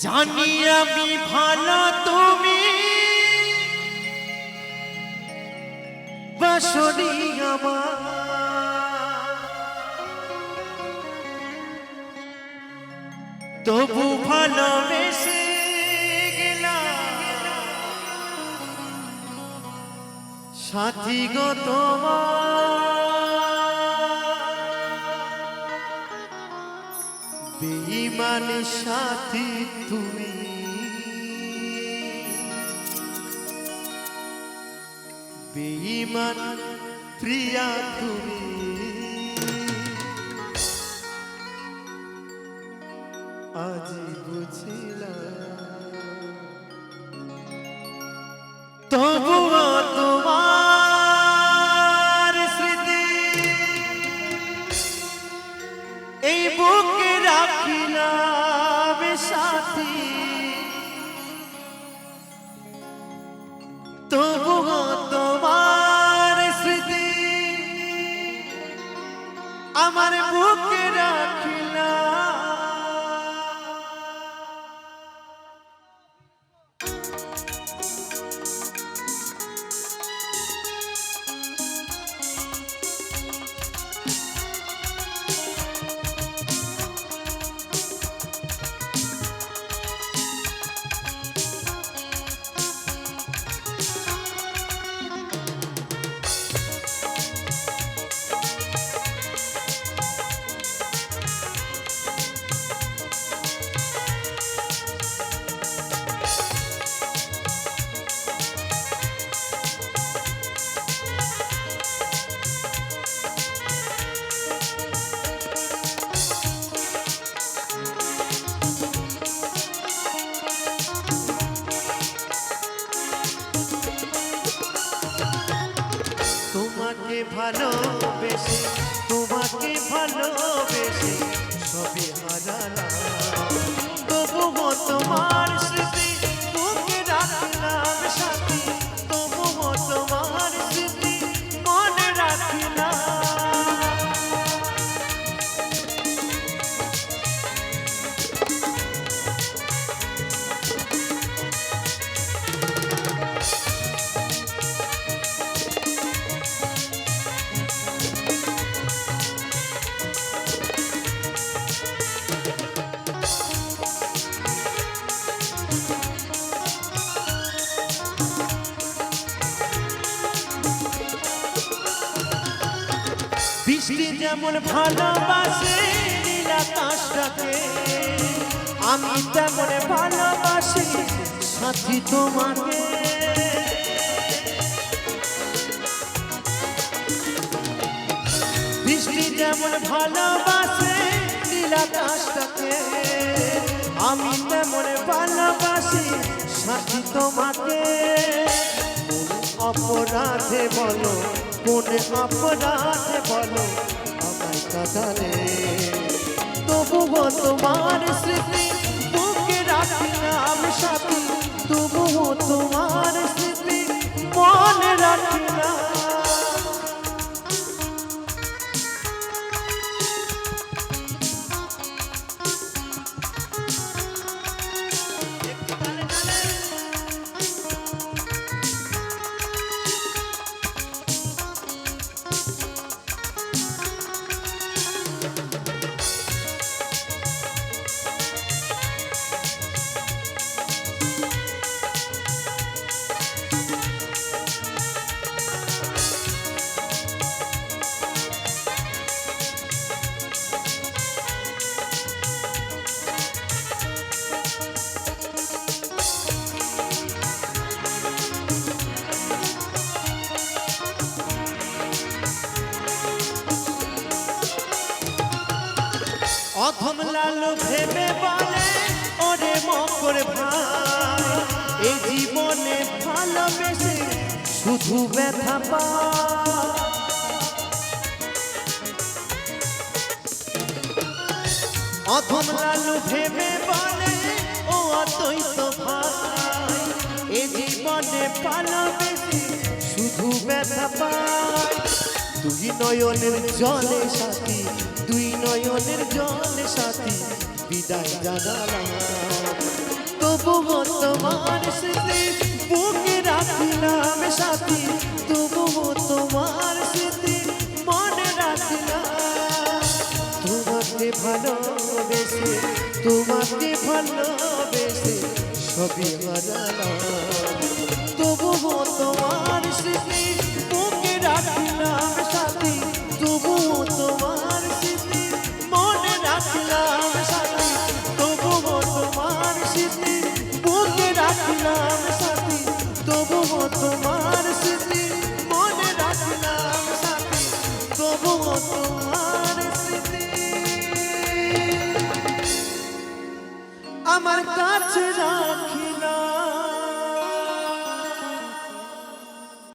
জানি আমি ভালো তুমি বাসনি আমার তবু ভালোবেসে গেলাম সাথী গো তোমার বেঈমান সাথী তুমি বেঈমান প্রিয়া তুমি আজ বুঝিলাম তবুও তোমার স্মৃতি এই বুকে রাখিলাম সাথী তবুও তোমার স্মৃতি আমার বুকে রাখিলাম। তোমাকে ভালোবেসে তোমাকে ভালোবেসে সবে হারালাম তবুও তোমার স্মৃতি বুকে রাখলাম সাথী তবুও তোমার স্মৃতি মনে রাখলাম। বৃষ্টি যেমন ভালোবাসে নীল আকাশটাকে আমি তেমন ভালোবাসি সাথী তোমাকে বৃষ্টি যেমন ভালোবাসে নীল আকাশটাকে আমি তেমন ভালোবাসি সাথী তোমাকে অপরাধে বলো কোন অপরাধে বলো আমায় কাঁদালে তবুও তোমার স্মৃতি বুকে রাখিলাম সাথী তবুও তোমার স্মৃতি মনে রাখিলাম। অধম লালু ভেবে বলে ওরে মকর ভাই এই জীবনে ভালোবেসে শুধু ব্যথা পায় অধম লালু ভেবে বলে ও অদ্বৈত ভাই এই জীবনে ভালোবেসে শুধু ব্যথা পায় দুই নয়নের জলে সাথী দুই নয়নের জলে সাথী বিদায় জানালাম তবুও তোমার স্মৃতি বুকে রাখিলাম সাথী, তবুও তোমার স্মৃতি মনে রাখিলাম। তোমাকে ভালোবেসে, তোমাকে ভালোবেসে সবই হারালাম, তবুও তোমার স্মৃতি বুকে রাখিলাম সাথী, তবুও তোমার স্মৃতি মনে রাখিলাম সাথী, তবুও তোমার স্মৃতি বুকে রাখিলাম সাথী, তবুও তোমার স্মৃতি মনে রাখিলাম সাথী, তবুও তোমার স্মৃতি আমার কাছে রাখি।